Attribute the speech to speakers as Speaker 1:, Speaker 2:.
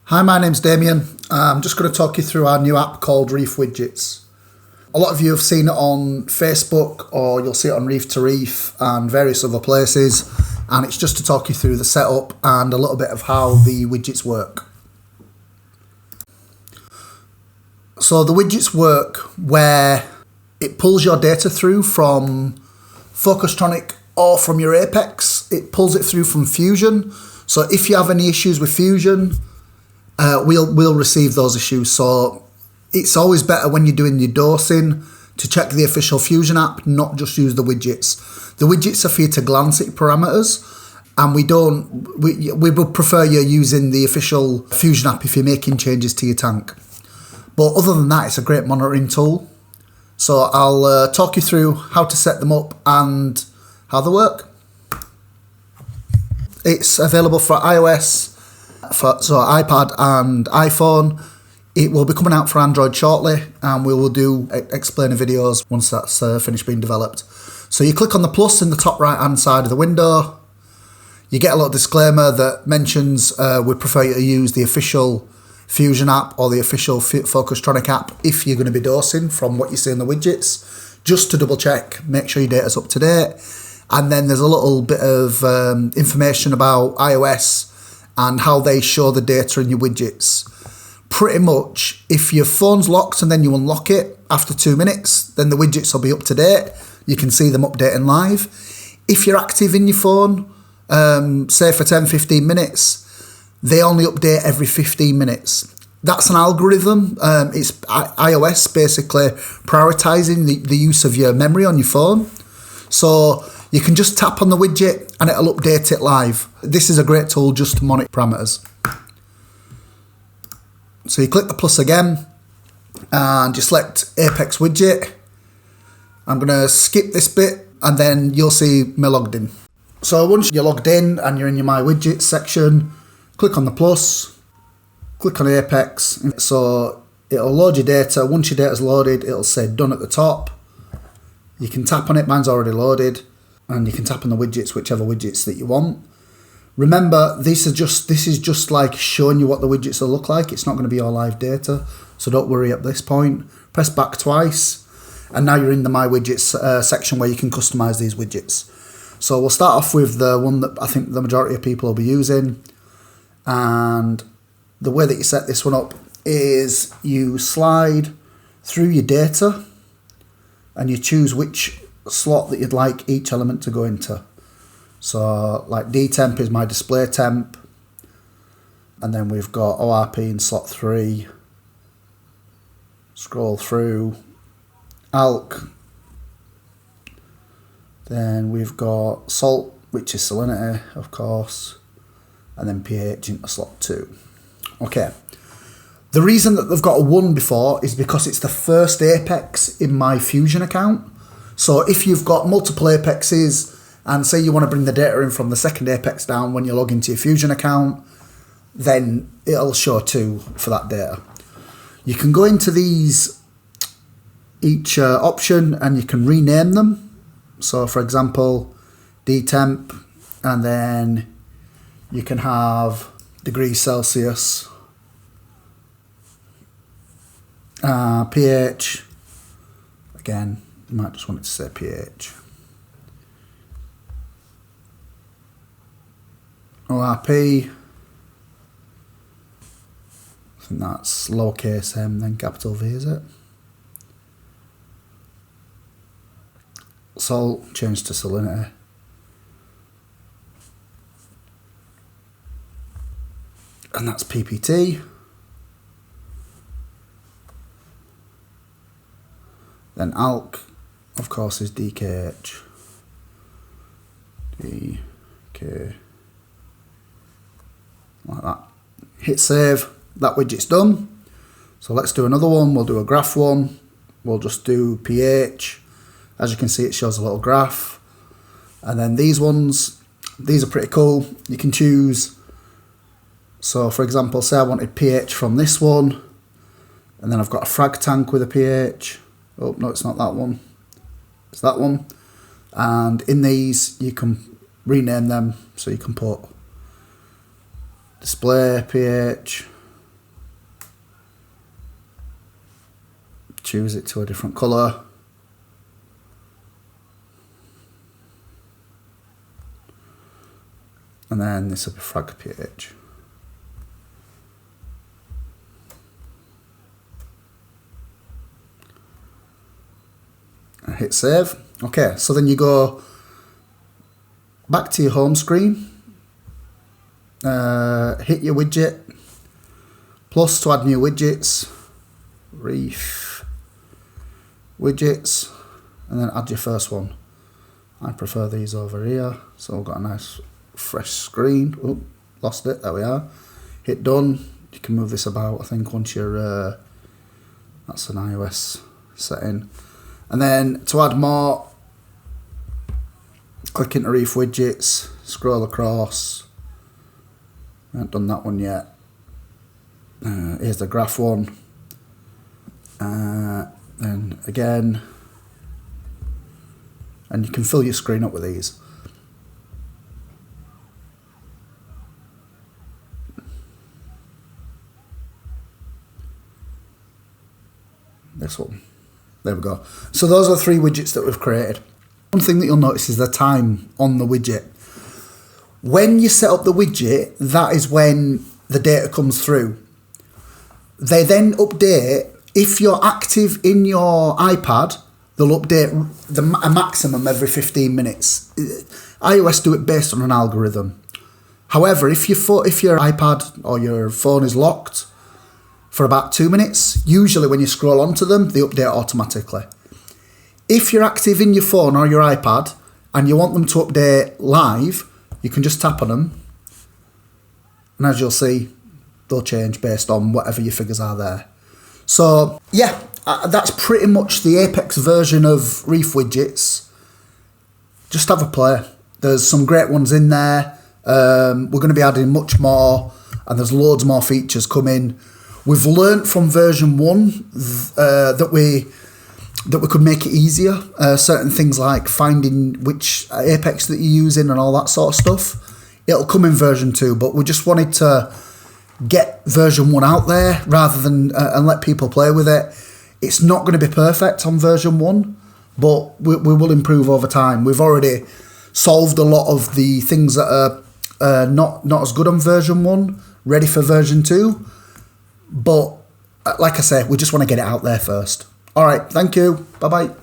Speaker 1: Hi, my name's Damien. I'm just going to talk you through our new app called Reef Widgets. A lot of you have seen it on Facebook, or you'll see it on Reef to Reef and various other places, and it's just to talk you through the setup and a little bit of how the widgets work. So the widgets work where it pulls your data through from Focustronic or from your Apex. It pulls it through from Fusion. So if you have any issues with Fusion, we'll receive those issues. So it's always better when you're doing your dosing to check the official Fusion app, not just use the widgets. The widgets are for you to glance at your parameters, and we would prefer you using the official Fusion app if you're making changes to your tank. But other than that, it's a great monitoring tool. So I'll talk you through how to set them up and how they work. It's available for iOS, so iPad and iPhone. It will be coming out for Android shortly, and we will do explainer videos once that's finished being developed. So you click on the plus in the top right hand side of the window. You get a little disclaimer that mentions we prefer you to use the official Fusion app or the official Focustronic app if you're going to be dosing from what you see in the widgets, just to double check, make sure your data's up to date. And then there's a little bit of information about iOS and how they show the data in your widgets. Pretty much, if your phone's locked and then you unlock it after 2 minutes, then the widgets will be up to date. You can see them updating live. If you're active in your phone, say for 10-15 minutes, they only update every 15 minutes. That's an algorithm. It's iOS basically prioritizing the use of your memory on your phone. So you can just tap on the widget and it'll update it live. This is a great tool just to monitor parameters. So you click the plus again and you select Apex widget. I'm going to skip this bit and then you'll see me logged in. So once you're logged in and you're in your My Widgets section, click on the plus, click on Apex. So it'll load your data. Once your data's loaded, it'll say done at the top. You can tap on it, mine's already loaded, and you can tap on the widgets, whichever widgets that you want. Remember, this is just like showing you what the widgets will look like. It's not going to be your live data, so don't worry at this point. Press back twice, and now you're in the My Widgets section where you can customize these widgets. So we'll start off with the one that I think the majority of people will be using. And the way that you set this one up is you slide through your data and you choose which slot that you'd like each element to go into. So like D temp is my display temp, and then we've got ORP in slot 3. Scroll through ALK. Then we've got salt, which is salinity, of course, and then pH into slot 2. Okay. The reason that they've got a 1 before is because it's the first Apex in my Fusion account. So if you've got multiple Apexes and say you want to bring the data in from the second Apex down when you log into your Fusion account, then it'll show 2 for that data. You can go into each option and you can rename them. So for example, D-temp, and then you can have degrees Celsius, pH, again, you might just want it to say pH. ORP, I think that's lowercase m then capital V, is it? Salt, change to salinity. And that's PPT. Then ALK, of course, is DKH. DK. Like that. Hit save. That widget's done. So let's do another one. We'll do a graph one. We'll just do pH. As you can see, it shows a little graph. And then these ones, these are pretty cool. You can choose. So for example, say I wanted pH from this one, and then I've got a frag tank with a pH. Oh, no, it's not that one. It's that one. And in these, you can rename them. So you can put display pH, choose it to a different colour. And then this will be frag page. And hit save. Okay, so then you go back to your home screen, hit your widget, plus to add new widgets, Reef Widgets, and then add your first one. I prefer these over here, so we've got a nice fresh screen. Oh, lost it, there we are. Hit done. You can move this about, I think, once you're, that's an iOS setting. And then to add more, click into Reef Widgets, scroll across. I haven't done that one yet. Here's the graph one. Then again, and you can fill your screen up with these. This one. There we go. So those are the 3 widgets that we've created. One thing that you'll notice is the time on the widget. When you set up the widget, that is when the data comes through. They then update. If you're active in your iPad, they'll update a maximum every 15 minutes. iOS do it based on an algorithm. However, if your iPad or your phone is locked for about 2 minutes, usually when you scroll onto them, they update automatically. If you're active in your phone or your iPad and you want them to update live, you can just tap on them. And as you'll see, they'll change based on whatever your figures are there. So yeah, that's pretty much the Apex version of Reef Widgets. Just have a play. There's some great ones in there. We're going to be adding much more, and there's loads more features coming. We've learnt from version 1 that we could make it easier. Certain things like finding which Apex that you're using and all that sort of stuff. It'll come in version 2, but we just wanted to get version 1 out there rather than and let people play with it. It's not going to be perfect on version 1, but we will improve over time. We've already solved a lot of the things that are not as good on version 1, ready for version 2. But like I say, we just want to get it out there first. All right, thank you. Bye-bye.